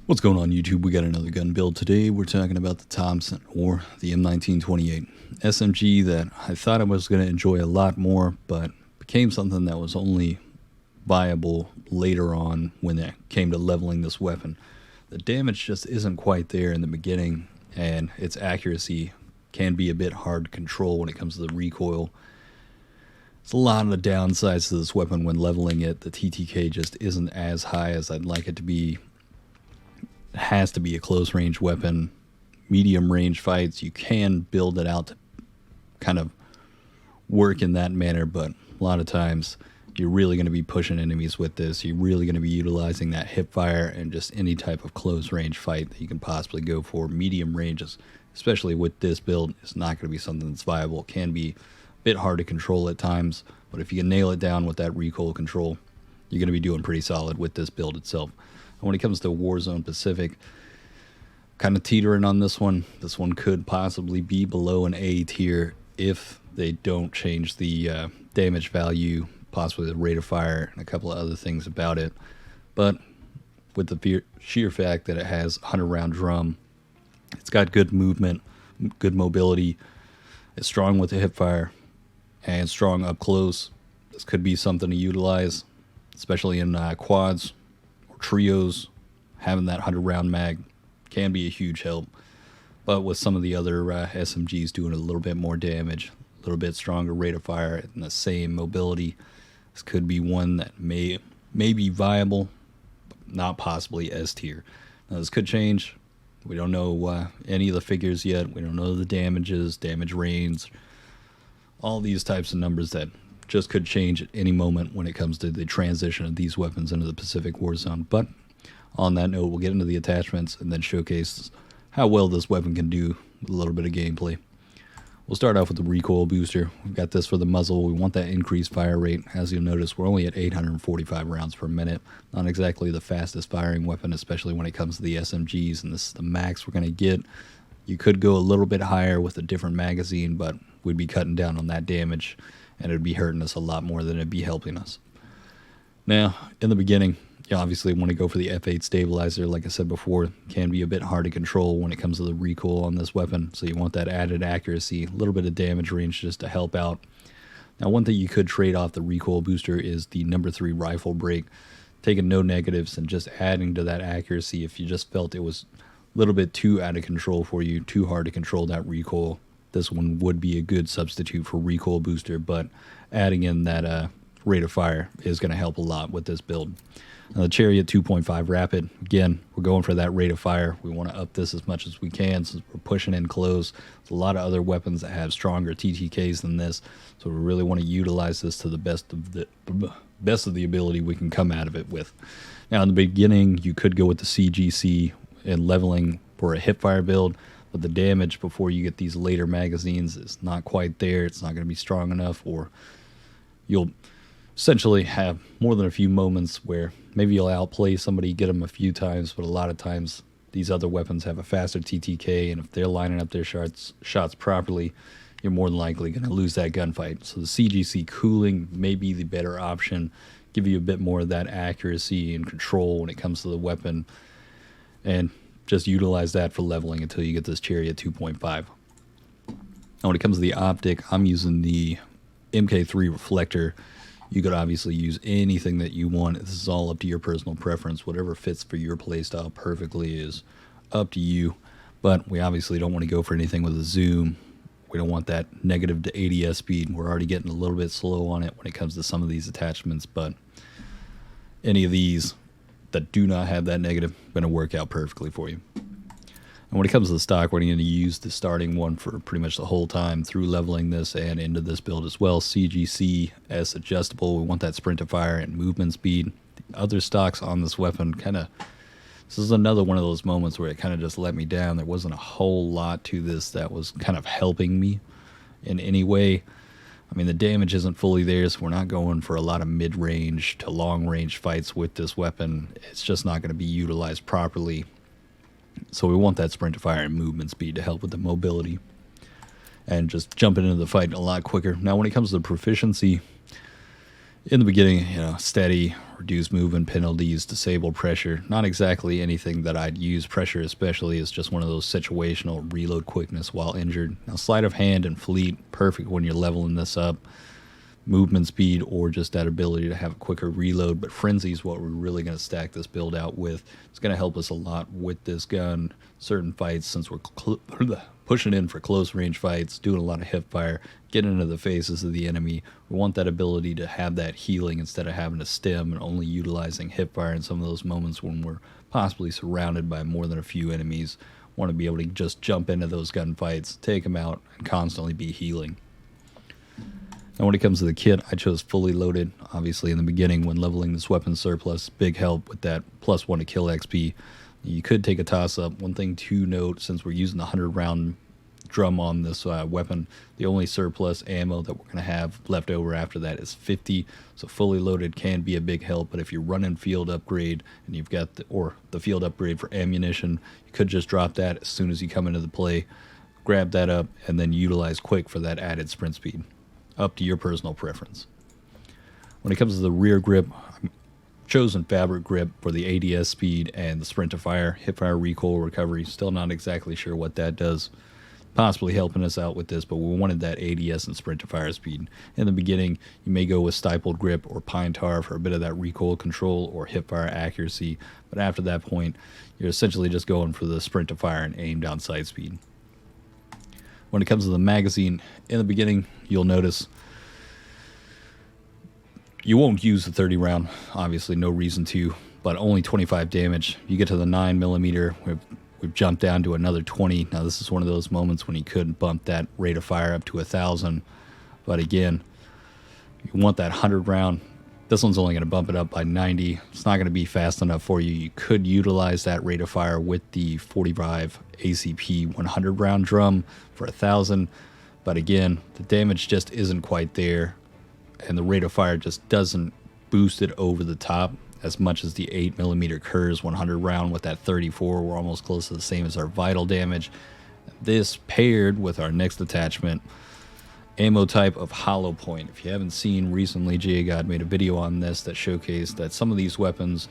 What's going on YouTube? We got another gun build today. We're talking about the Thompson, or the M1928 SMG, that I thought I was going to enjoy a lot more, but became something that was only viable later on when it came to leveling this weapon. The damage just isn't quite there in the beginning, and its accuracy can be a bit hard to control when it comes to the recoil. It's a lot of the downsides to this weapon when leveling it. The TTK just isn't as high as I'd like it to be. It has to be a close range weapon. Medium range fights, you can build it out to kind of work in that manner, but a lot of times you're really going to be pushing enemies with this. You're really going to be utilizing that hip fire and just any type of close range fight that you can possibly go for. Medium ranges, especially with this build, is not going to be something that's viable. It can be a bit hard to control at times, but if you can nail it down with that recoil control, you're going to be doing pretty solid with this build itself. When it comes to Warzone Pacific, kind of teetering on this one. This one could possibly be below an A tier if they don't change the damage value, possibly the rate of fire, and a couple of other things about it. But with the sheer fact that it has 100-round drum, it's got good movement, good mobility, it's strong with the hip fire, and strong up close. This could be something to utilize, especially in quads. Trios. Having that 100-round mag can be a huge help, but with some of the other SMGs doing a little bit more damage, a little bit stronger rate of fire, and the same mobility, this could be one that may be viable, but not possibly S tier. Now this could change. We don't know any of the figures yet. We don't know the damages, damage range, all these types of numbers that just could change at any moment when it comes to the transition of these weapons into the Pacific Warzone. But on that note, we'll get into the attachments and then showcase how well this weapon can do with a little bit of gameplay. We'll start off with the recoil booster. We've got this for the muzzle. We want that increased fire rate. As you'll notice, we're only at 845 rounds per minute. Not exactly the fastest firing weapon, especially when it comes to the SMGs, and this is the max we're going to get. You could go a little bit higher with a different magazine, but we'd be cutting down on that damage, and it would be hurting us a lot more than it'd be helping us. Now, in the beginning, you obviously want to go for the F8 stabilizer. Like I said before, can be a bit hard to control when it comes to the recoil on this weapon, so you want that added accuracy, a little bit of damage range just to help out. Now, one thing you could trade off the recoil booster is the number 3 rifle break, taking no negatives and just adding to that accuracy if you just felt it was a little bit too out of control for you, too hard to control that recoil. This one would be a good substitute for recoil booster, but adding in that rate of fire is going to help a lot with this build. Now, the CHARIOT 2.5 Rapid, again, we're going for that rate of fire. We want to up this as much as we can since we're pushing in close. There's a lot of other weapons that have stronger TTKs than this, so we really want to utilize this to the best of the ability we can come out of it with. Now, in the beginning, you could go with the CGC and leveling for a hipfire build, but the damage before you get these later magazines is not quite there. It's not going to be strong enough, or you'll essentially have more than a few moments where maybe you'll outplay somebody, get them a few times, but a lot of times these other weapons have a faster TTK, and if they're lining up their shots properly, you're more than likely going to lose that gunfight. So the CGC cooling may be the better option, give you a bit more of that accuracy and control when it comes to the weapon, and just utilize that for leveling until you get this CHARIOT 2.5. Now, when it comes to the optic, I'm using the MK3 reflector. You could obviously use anything that you want. This is all up to your personal preference. Whatever fits for your playstyle perfectly is up to you. But we obviously don't want to go for anything with a zoom. We don't want that negative to ADS speed. We're already getting a little bit slow on it when it comes to some of these attachments, but any of these that do not have that negative are going to work out perfectly for you. And when it comes to the stock, we're going to use the starting one for pretty much the whole time through leveling this and into this build as well. CGC S adjustable. We want that sprint to fire and movement speed. The other stocks on this weapon this is another one of those moments where it kind of just let me down. There wasn't a whole lot to this that was kind of helping me in any way. I mean, the damage isn't fully there, so we're not going for a lot of mid-range to long-range fights with this weapon. It's just not going to be utilized properly. So we want that sprint to fire and movement speed to help with the mobility and just jumping into the fight a lot quicker. Now, when it comes to proficiency, In the beginning, steady, reduce movement penalties, disable pressure. Not exactly anything that I'd use. Pressure especially is just one of those situational reload quickness while injured. Now, sleight of hand and fleet, perfect when you're leveling this up. Movement speed or just that ability to have a quicker reload, but frenzy is what we're really going to stack this build out with. It's going to help us a lot with this gun. Certain fights, since we're pushing in for close range fights, doing a lot of hip fire, getting into the faces of the enemy. We want that ability to have that healing instead of having to stem and only utilizing hip fire in some of those moments when we're possibly surrounded by more than a few enemies. Want to be able to just jump into those gunfights, take them out, and constantly be healing. Now when it comes to the kit, I chose fully loaded. Obviously in the beginning when leveling this weapon surplus, big help with that +1 to kill XP. You could take a toss up. One thing to note, since we're using the 100 round drum on this weapon, the only surplus ammo that we're going to have left over after that is 50. So fully loaded can be a big help, but if you're running field upgrade and you've got the field upgrade for ammunition, you could just drop that as soon as you come into the play, grab that up, and then utilize quick for that added sprint speed. Up to your personal preference. When it comes to the rear grip, I've chosen fabric grip for the ADS speed and the sprint to fire, hip fire recoil recovery. Still not exactly sure what that does. Possibly helping us out with this, but we wanted that ADS and sprint to fire speed. In the beginning, you may go with stippled grip or pine tar for a bit of that recoil control or hip fire accuracy, but after that point, you're essentially just going for the sprint to fire and aim down sight speed. When it comes to the magazine, in the beginning, you'll notice you won't use the 30 round. Obviously, no reason to, but only 25 damage. You get to the 9mm, we've jumped down to another 20. Now, this is one of those moments when you could bump that rate of fire up to 1,000. But again, you want that 100 round. This one's only going to bump it up by 90. It's not going to be fast enough for you. You could utilize that rate of fire with the 45 ACP 100 round drum for 1,000. But again, the damage just isn't quite there. And the rate of fire just doesn't boost it over the top as much as the 8mm Curse 100 round with that 34. We're almost close to the same as our vital damage. This paired with our next attachment, ammo type of hollow point. If you haven't seen recently, God made a video on this that showcased that some of these weapons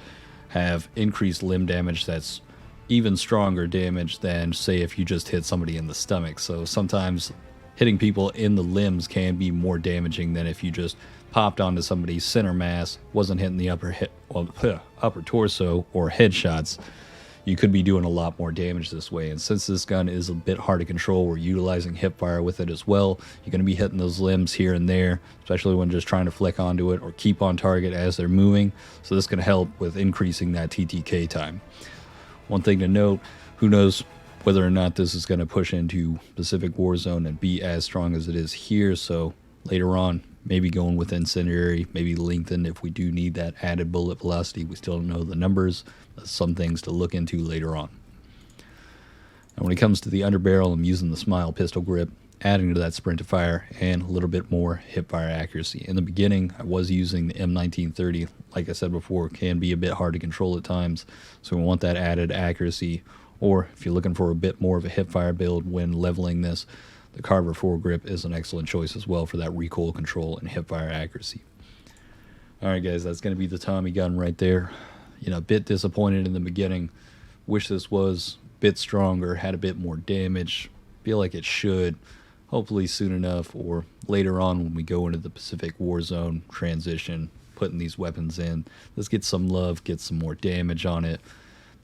have increased limb damage that's even stronger damage than, say, if you just hit somebody in the stomach. So sometimes hitting people in the limbs can be more damaging than if you just popped onto somebody's center mass, wasn't hitting the upper torso or headshots. You could be doing a lot more damage this way. And since this gun is a bit hard to control, we're utilizing hip fire with it as well. You're going to be hitting those limbs here and there, especially when just trying to flick onto it or keep on target as they're moving. So this can help with increasing that TTK time. One thing to note, who knows whether or not this is going to push into Pacific Warzone and be as strong as it is here. So later on, maybe going with incendiary, maybe lengthened if we do need that added bullet velocity. We still don't know the numbers. Some things to look into later on. And when it comes to the underbarrel, I'm using the Smile pistol grip, adding to that sprint to fire and a little bit more hip fire accuracy. In the beginning, I was using the M1930. Like I said before, can be a bit hard to control at times. So we want that added accuracy. Or if you're looking for a bit more of a hip fire build when leveling this, the Carver FOREGRIP is an excellent choice as well for that recoil control and hip fire accuracy. Alright guys, that's going to be the Tommy gun right there. A bit disappointed in the beginning. Wish this was a bit stronger, had a bit more damage. Feel like it should. Hopefully soon enough or later on when we go into the Pacific Warzone transition, putting these weapons in. Let's get some love, get some more damage on it.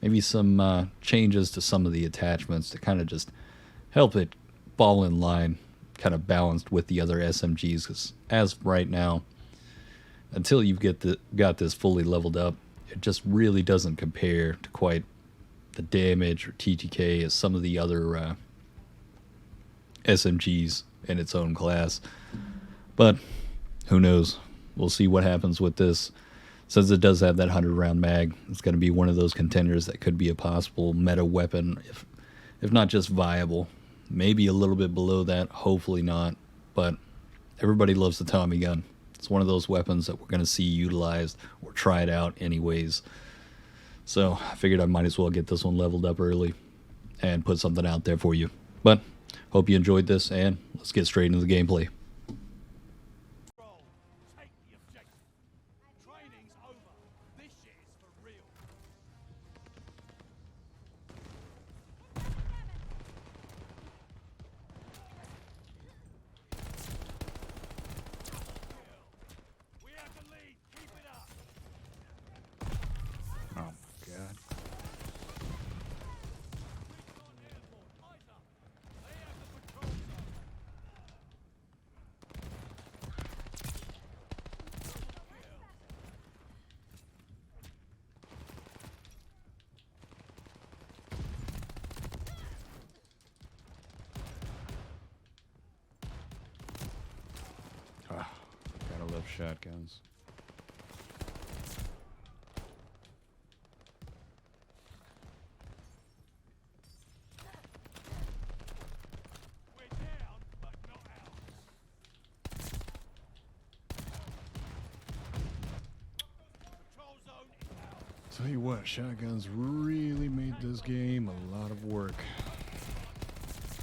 Maybe some changes to some of the attachments to kind of just help it fall in line, kind of balanced with the other SMGs. Because as of right now, until you've got this fully leveled up, it just really doesn't compare to quite the damage or TTK as some of the other SMGs in its own class. But who knows? We'll see what happens with this. Since it does have that 100 round mag, it's going to be one of those contenders that could be a possible meta weapon, if not just viable. Maybe a little bit below that, hopefully not. But everybody loves the Tommy gun. It's one of those weapons that we're going to see utilized or tried out anyways. So I figured I might as well get this one leveled up early and put something out there for you. But hope you enjoyed this, and let's get straight into the gameplay. shotguns. We're down, but not out. Patrol zone is out. Tell you what, shotguns really made this game a lot of work.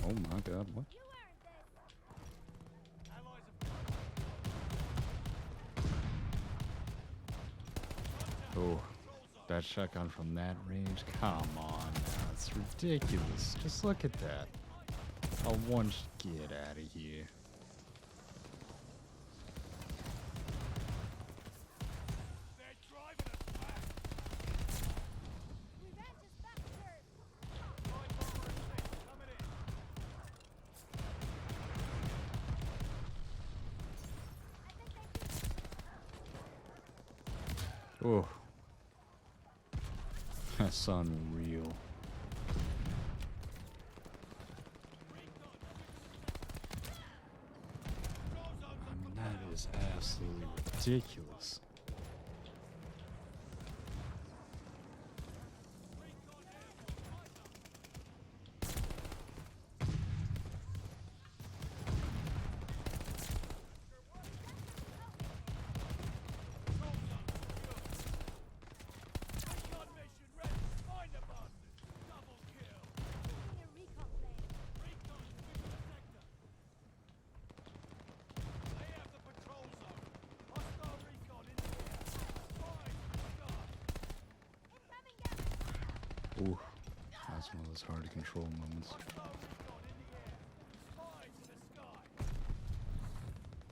Oh my god, what? You earned this. Allies have Oh, that shotgun from that range? Come on, that's ridiculous. Just look at that. I want you to get out of here. they're driving us back. Revenge is bastard. Light bomber and six coming in. I think they beat. Oh, that's unreal. Patrol zone's I up mean, and that down. is absolutely ridiculous. Recon airborne. Light up. Patrol zone secure. Recon mission ready. Find the bastard. Double kill. Taking a recon plane. Recon within the sector. They have the patrol zone. Hostile recon in the air. Spies in the sky. Incoming gas. Ooh, that's one of those hard to control moments. Hostile recon in the air. Spies in the sky.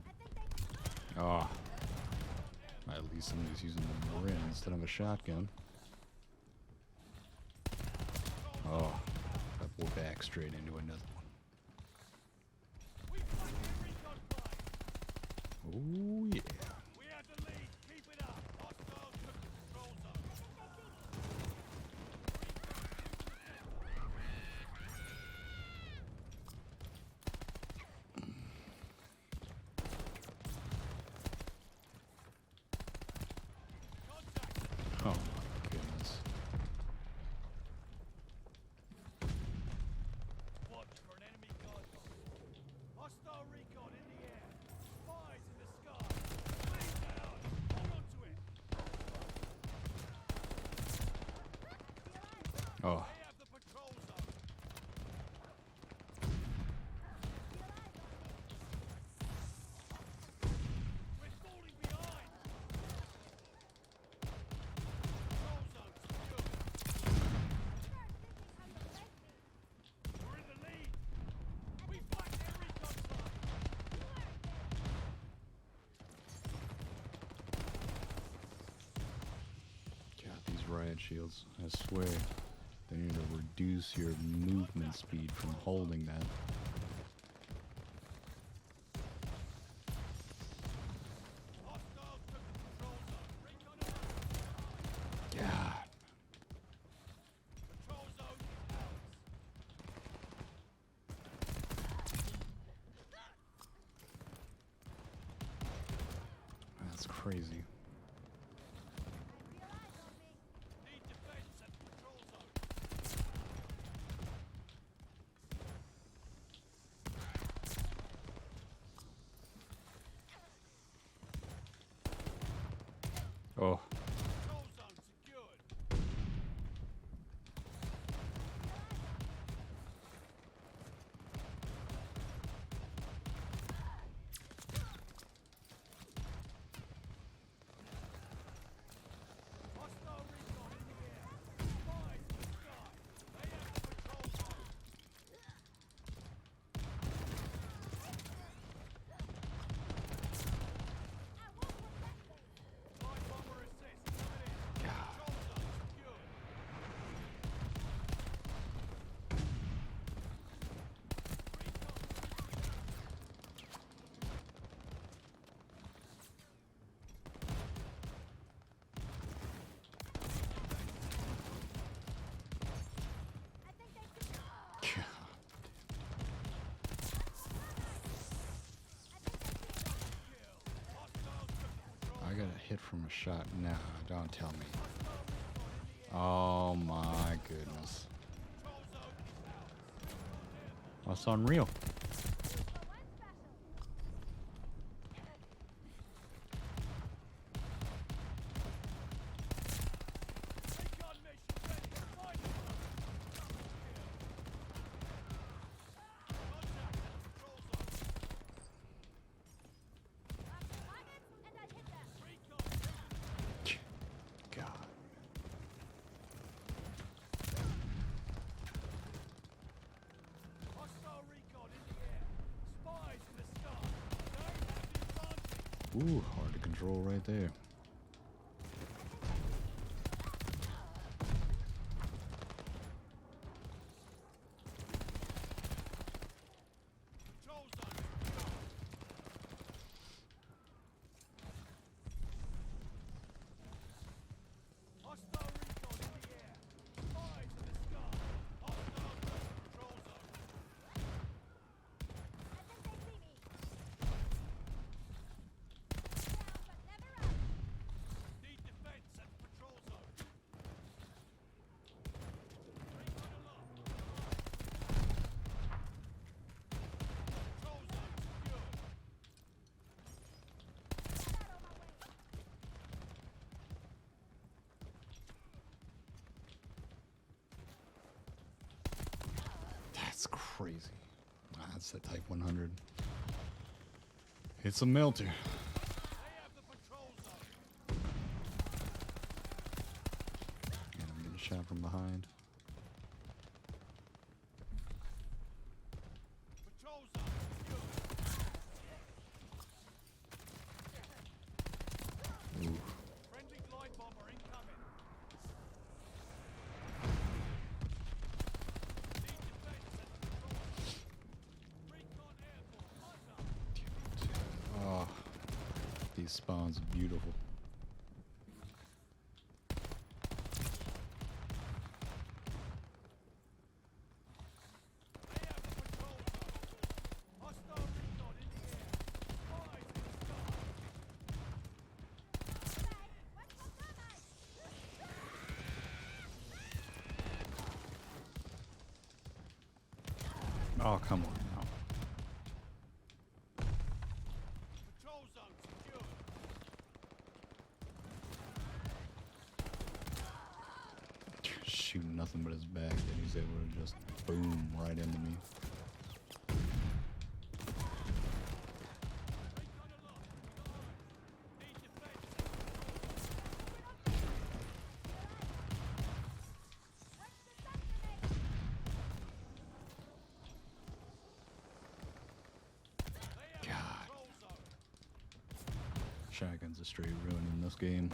I think they. Oh, at least somebody's using the Morin instead of a shotgun. Oh, we're back straight into another one. We flank the recon flight. Oh yeah. We have the lead. Keep it up. Hostile took the control zone. Contact. Oh my goodness. Watch for an enemy guard dog. Hostile recon in the air. Spies in the sky. Lead down. Hold on to it. Oh, They have the patrol zone. We're falling behind. Control zone secure. We're in the lead. We flank their recon flight. God, these riot shields. I swear, they need to reduce your movement speed from holding that. Hostile took the control zone. Recon alert. God. Control zone is ours. That's crazy. Need defense at control zone. Oh, Control zone secured. from a shot. Nah, don't tell me. Oh my goodness. That's unreal. For one special. Recon mission ready. Find them. Contact at control zone. Mark the targets, and I hit them. Recon. God. Hostile recon in the air. Spies in the sky. They have the advantage. Ooh, hard to control right there. Control zone secure. Hostile recon in the air. Spies in the sky. Hostile control zone. I think they see me. Down, but never up. Need defense at patrol zone. Recon aloft. Control zone secure. Get out of my way. That's crazy. Ah, that's the Type 100. It's a melter. They have the patrol zone. And I'm getting shot from behind. Patrol zone secure. Ooh. Friendly glide bomber incoming. Need defense at patrol zone. Recon airborne. Hunter. Oh, these spawns are beautiful. They have the patrol zone. Hostile recon in the air. Spies in the sky. Right. What's the thermite? Oh, come on now. Patrol zone secure. Shooting nothing but his back, and he's able to just boom right into me. Recon aloft. Need defense at What's the subgrenade? They have God. the control zone. Shotguns are straight ruining this game.